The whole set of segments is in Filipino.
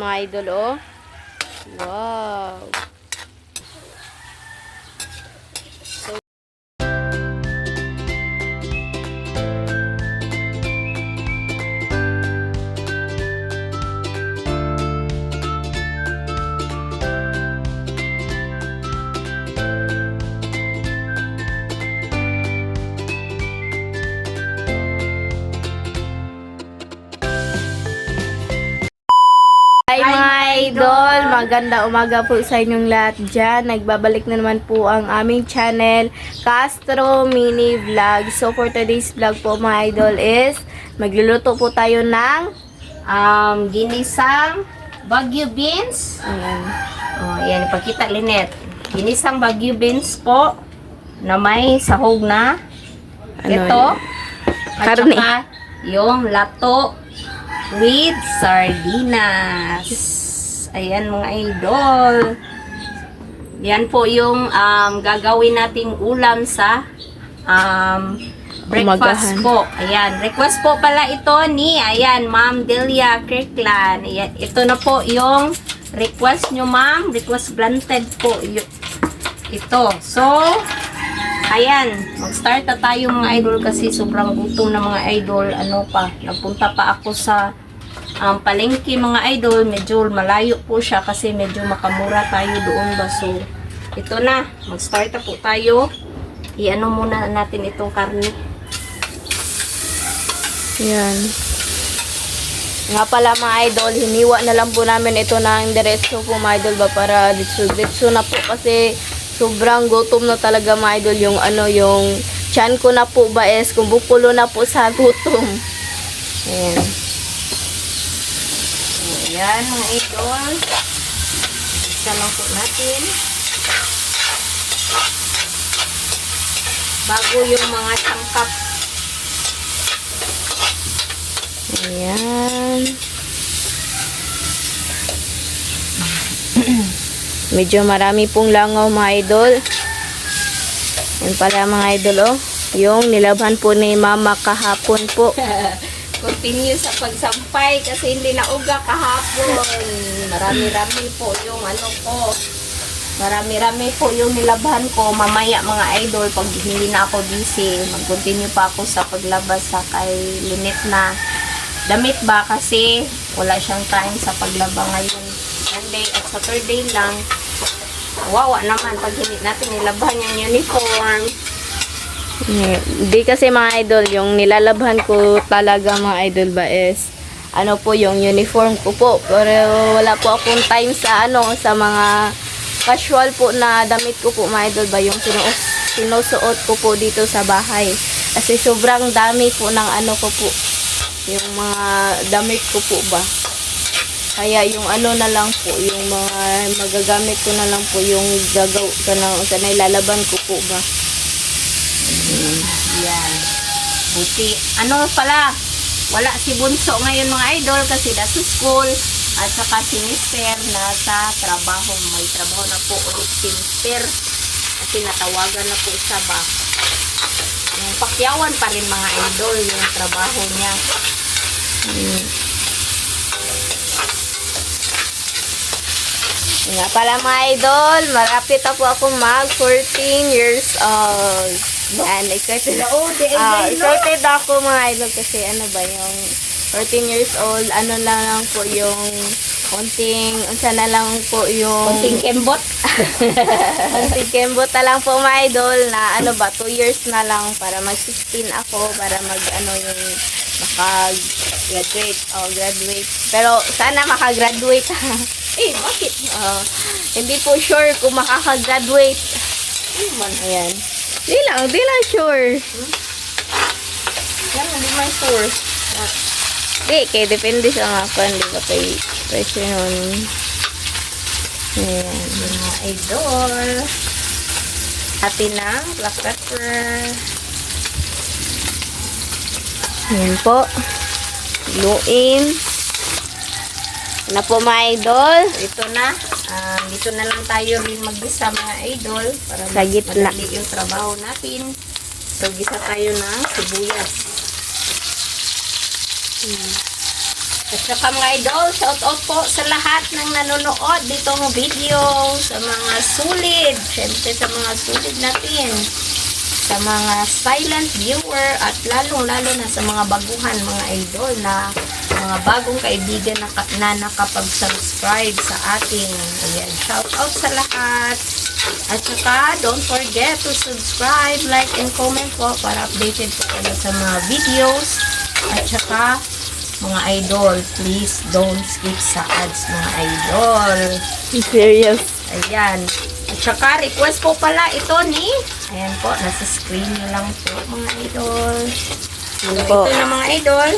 Mga idol, oh. Wow. Hi mga idol! Maganda umaga po sa inyong lahat dyan. Nagbabalik na naman po ang aming channel, Castro Mini Vlog. So for today's vlog po mga idol is magluluto po tayo ng ginisang Baguio beans. ayan, Ayan, ipakita Linet. Ginisang Baguio beans po na may sahog na Ano ito. At Karne. saka yung lato with sardinas. Ayan mga idol. Yan po yung gagawin nating ulam sa breakfast Umagahan. po. Ayan. Request po pala ito ni, ayan, Ma'am Delia Kirkland. Ayan. Ito na po yung request nyo, ma'am. Request granted po. Ito. So, ayan. Mag-start na tayo mga idol kasi sobrang gutom na mga idol. Ano pa, nagpunta pa ako sa palengke mga idol. Medyo malayo po siya kasi medyo makamura tayo doon ba. So, ito na. Mag-start na po tayo. I-ano muna natin itong karne. Ayan. Nga pala mga idol, hiniwa na lang po namin ito ng diretso po mga idol ba para ditso na po kasi sobrang gutom na talaga mga idol yung yung tiyan ko na po ba is kumukulo na po sa gutom. Ayan. Ayan mga idol. Isa lang po natin. Bago yung mga sangkap. Ayan. Medyo marami pong langaw mga idol. Yan pala mga idol oh. Yung nilabhan po ni mama kahapon po. Continue sa pagsampay kasi hindi na uga kahapon. Marami-rami po yung ano ko. Marami-rami po yung nilabhan ko. Mamaya mga idol, pag hindi na ako busy, mag-continue pa ako sa paglabas sa kay Linet na damit ba kasi wala siyang time sa paglaba ngayon. Sunday at Saturday lang. Wawa naman pag hindi natin nilabhan yung uniform. Di kasi mga idol, yung nilalabhan ko talaga mga idol ba is ano po yung uniform ko po. Pero wala po akong time sa sa mga casual po na damit ko po mga idol ba yung sinusuot ko po dito sa bahay. Kasi sobrang dami po ng ko po. Yung mga damit ko po ba. Kaya yung na lang po, yung mga magagamit ko na lang po yung kanay lalaban ko po ba. Yan. Buti. Ano pala, wala si Bunso ngayon mga idol kasi nasa school at saka si Mister nasa trabaho. May trabaho na po ulit si Mister kasi natawagan na po siya ba. Yung pakyawan pa rin mga idol yung trabaho niya. Nga pala mga idol, marapit na po ako mag 14 years old. And excited excited ako mga idol kasi ba yung 14 years old, lang po yung konting na lang po yung Konting kembot. konting kembot na lang po mga idol na 2 years na lang para mag 16 ako para mag yung maka-graduate graduate. Pero sana makagraduate. Bakit? Hindi po sure kung makaka-graduate. Ayan. Di lang sure. Yan, hindi may source. Kaya depende sa nga kung di ba kay pressure nun. Ayan. Mga idol. Hati ng black pepper. Ayan po. Luin. Na po mga idol. Ito na. Dito na lang tayo rin maggisa mga idol para Sa gitna. madali yung trabaho natin. So, gisa tayo ng sibuyas. At saka mga idol, shout out po sa lahat ng nanonood ditong video, sa mga sulit, syempre sa mga sulit natin, sa mga silent viewer, at lalong-lalo na sa mga baguhan mga idol na mga bagong kaibigan na nakapag-subscribe sa ating. Ayan, shout out sa lahat. At saka, don't forget to subscribe, like, and comment po para updated po kayo sa mga videos. At saka, mga idol, please don't skip sa ads mga idol. Serious. Ayan. At saka, request po pala ito ni, ayan po, nasa screen nyo lang po mga idol. Ano po? Ito na mga idol.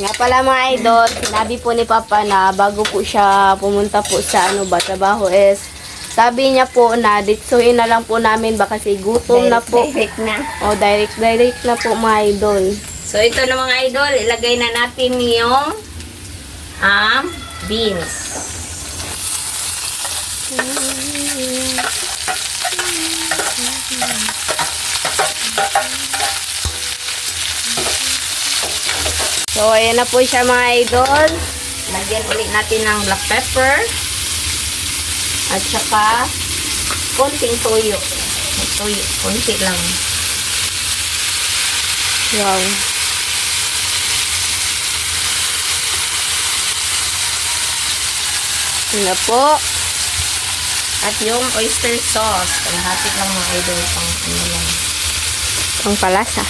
Nga pala mga idol, sinabi po ni Papa na bago po siya pumunta po sa trabaho is, sabi niya po na ditsuin na lang po namin baka kasi gutom na po. Direct na. O direct na po mga idol. So, ito na mga idol, ilagay na natin yung beans. So, ayan na po siya mga idol. Lagyan ulit natin ng black pepper. At saka, konting toyo. Toyo, konti lang. Wow. Yun na po. At yung oyster sauce. Kalahati lang mga idol. Ang palasa.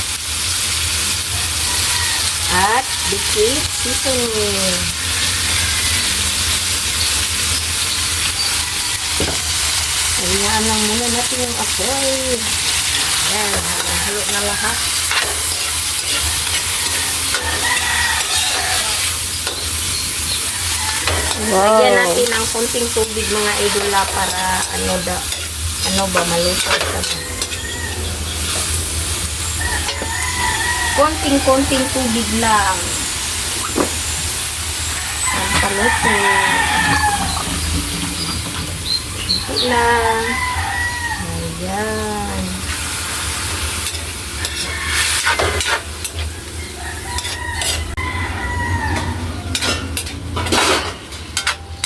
At liquid seasoning. Ayan lang muna natin yung apoy. Ayan, halo na lahat. Lagyan Wow. natin ng konting tubig mga idola para maluto ito. Konting tubig lang. Ang paluto. Konti lang. Ayan.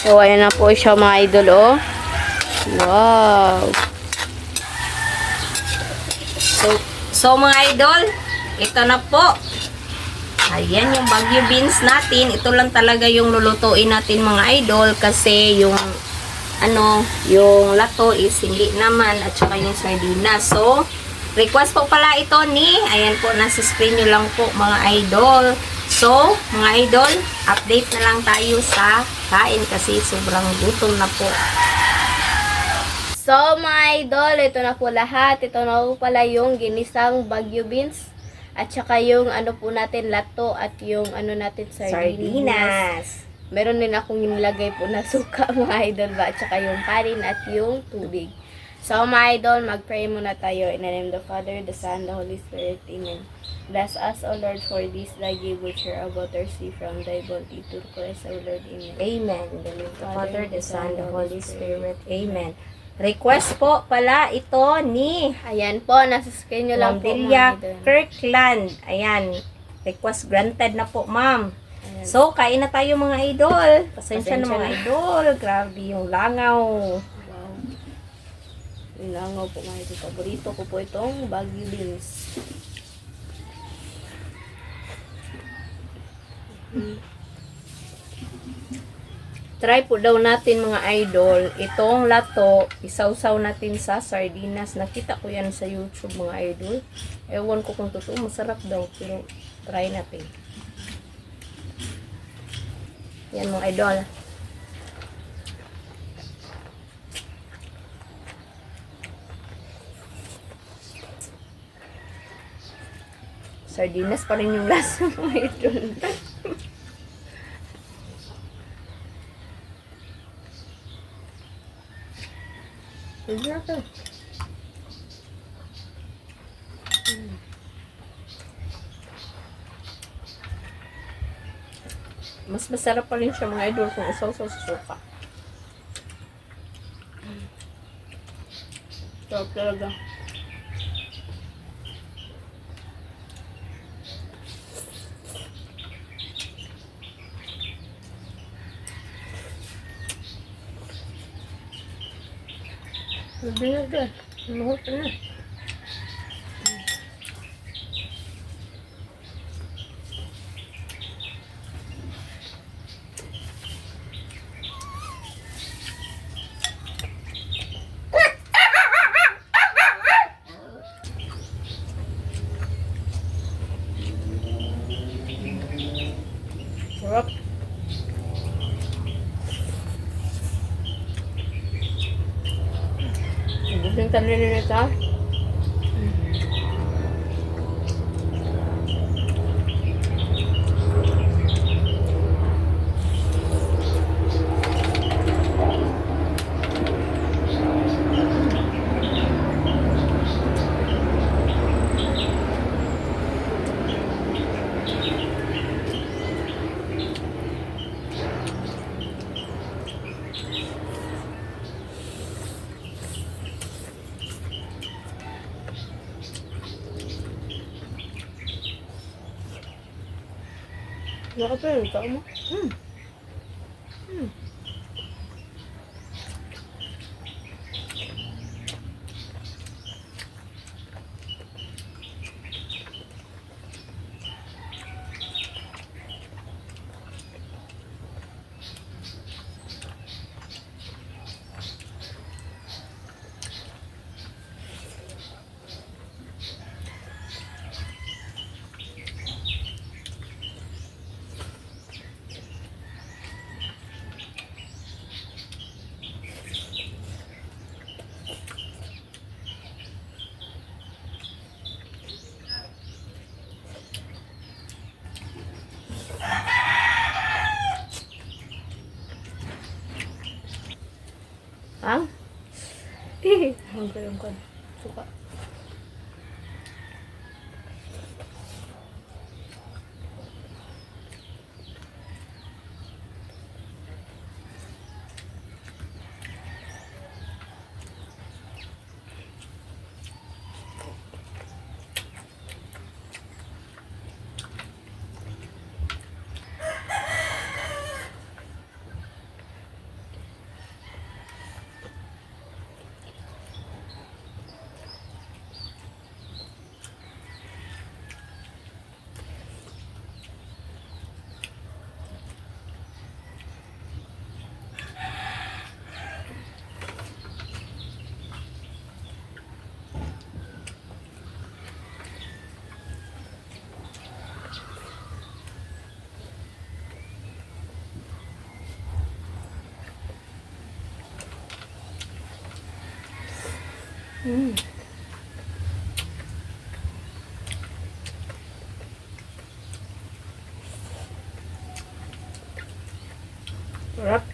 So, ayan na po siya mga idol, oh. Wow. So mga idol, ito na po. Ayan yung Baguio beans natin. Ito lang talaga yung lulutuin natin mga idol kasi yung yung lato is hindi naman at saka yung sardinas. So, request po pala ito ni, ayan po, nasa screen nyo lang po mga idol. So, mga idol, update na lang tayo sa kain kasi sobrang gutom na po. So, mga idol, ito na po lahat. Ito na po pala yung ginisang Baguio beans. At saka yung po natin lato at yung natin sardinas. Meron din akong nilagay po na suka mga idol ba. At saka yung kanin at yung tubig. So, mga idol, mag-pray muna tayo. In the name of the Father, the Son, the Holy Spirit. Amen. Bless us, O Lord, for this thy gift which are about our sea from thy bounty to Christ, O Lord. Amen. Amen. In the name of the Father, the Son, the Holy Spirit. Amen. Request po pala ito ni Ayan po, nasa screen nyo lang po Delia mga idol. Kirkland. Ayan. Request granted na po, ma'am. Ayan. So, kain na tayo mga idol. Pasensya na Pasensya mga na. idol. Grabe yung langaw. Wow. Ilangaw po mga idol. Paborito ko po itong Baguio beans. Try po daw natin mga idol. Itong lato, isawsaw natin sa sardinas. Nakita ko yan sa YouTube mga idol. Ewan ko kung totoo. Masarap daw. Pero try natin. Yan mga idol. Sardinas pa rin yung lasa mga idol. Mas masarap pa rin siya mga idol kung usaw-saw sa suka. Sarap talaga. Binagay. Mahot na. Sarap. Gusto yung tanililit ha? Nakapil, tao mo? Ha? Ang galing ko. Suka. Sarap.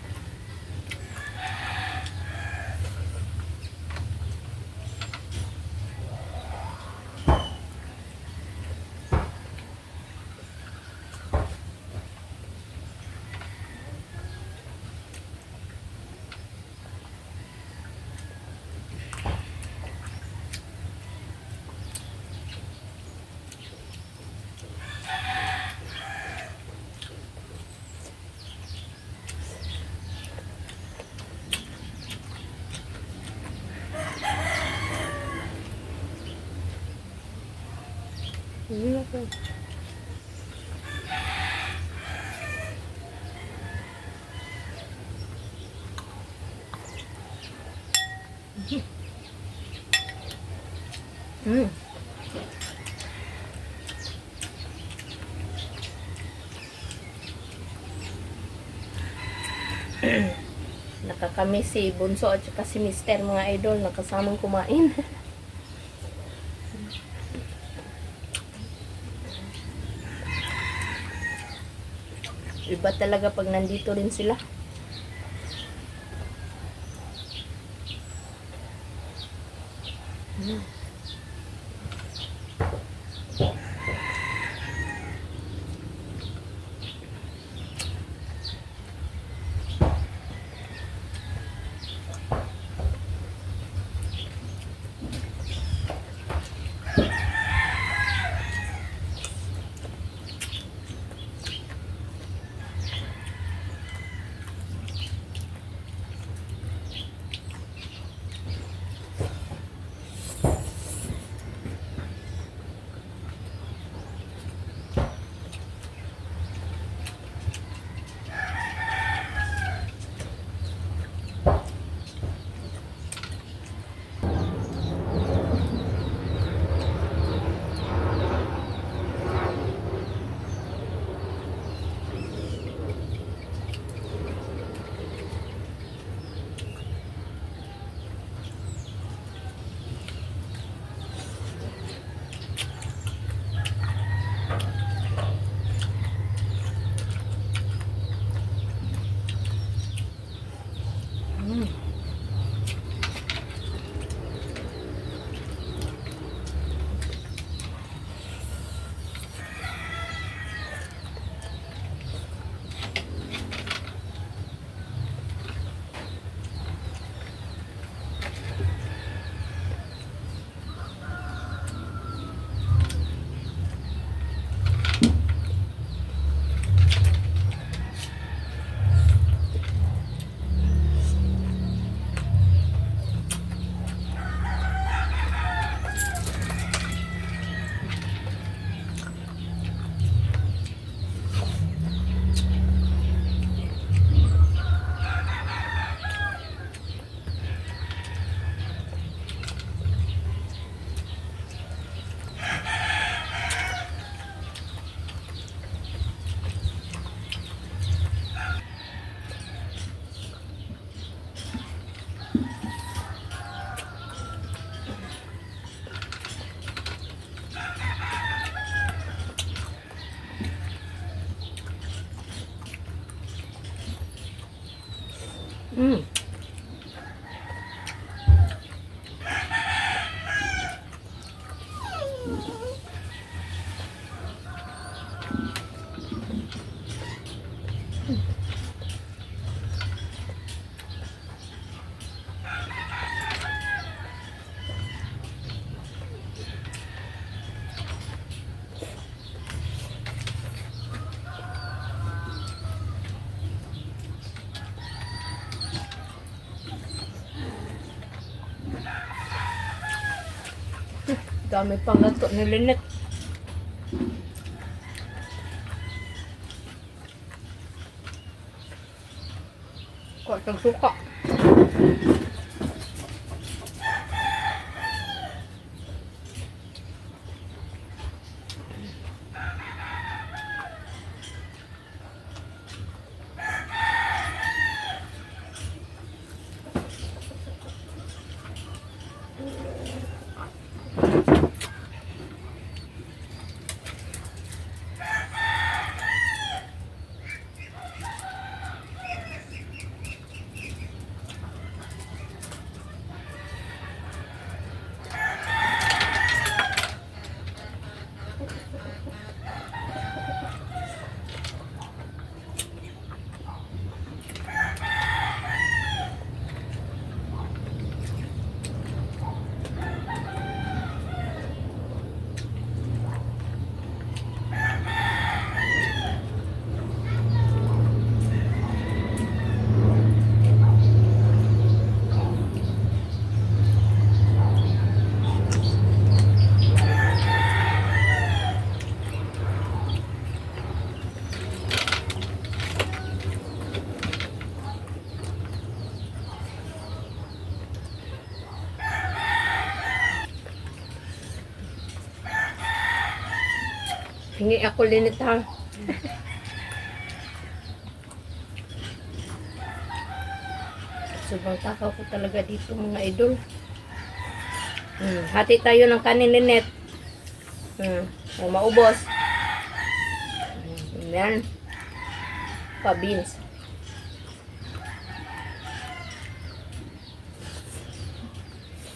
Hindi na po. Nakakamiss si Bunso at saka si Mister, mga idol, nakasamang kumain. Iba talaga pag nandito rin sila. Mm. Dami pang lato ni Lynette. Kwartang suka. Hingi ako Lynette ha. Sobrang takaw ko talaga dito mga idol. Hati tayo ng kanin Lynette. Maubos. Yan. Pa-beans.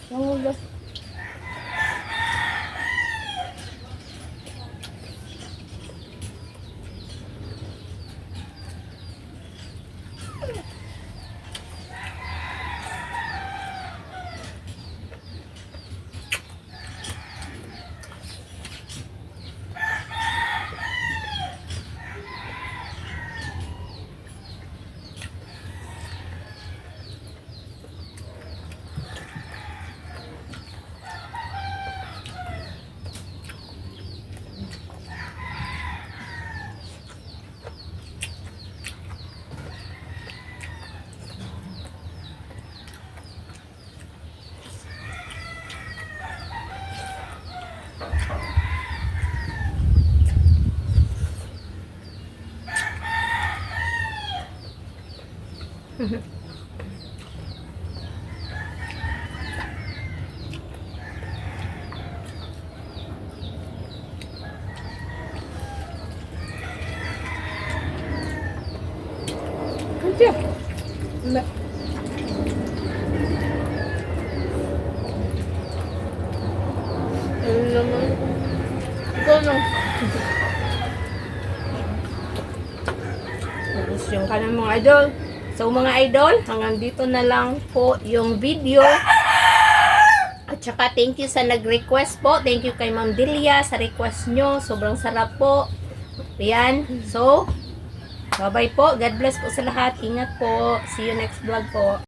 Maubos. Kanti. Ano naman? Ikaw no. Tapos yung kanang mga idol. So mga idol, hanggang dito na lang po yung video. At saka thank you sa nag-request po. Thank you kay Ma'am Delia sa request nyo. Sobrang sarap po. Ayan. So, bye-bye po. God bless po sa lahat. Ingat po. See you next vlog po.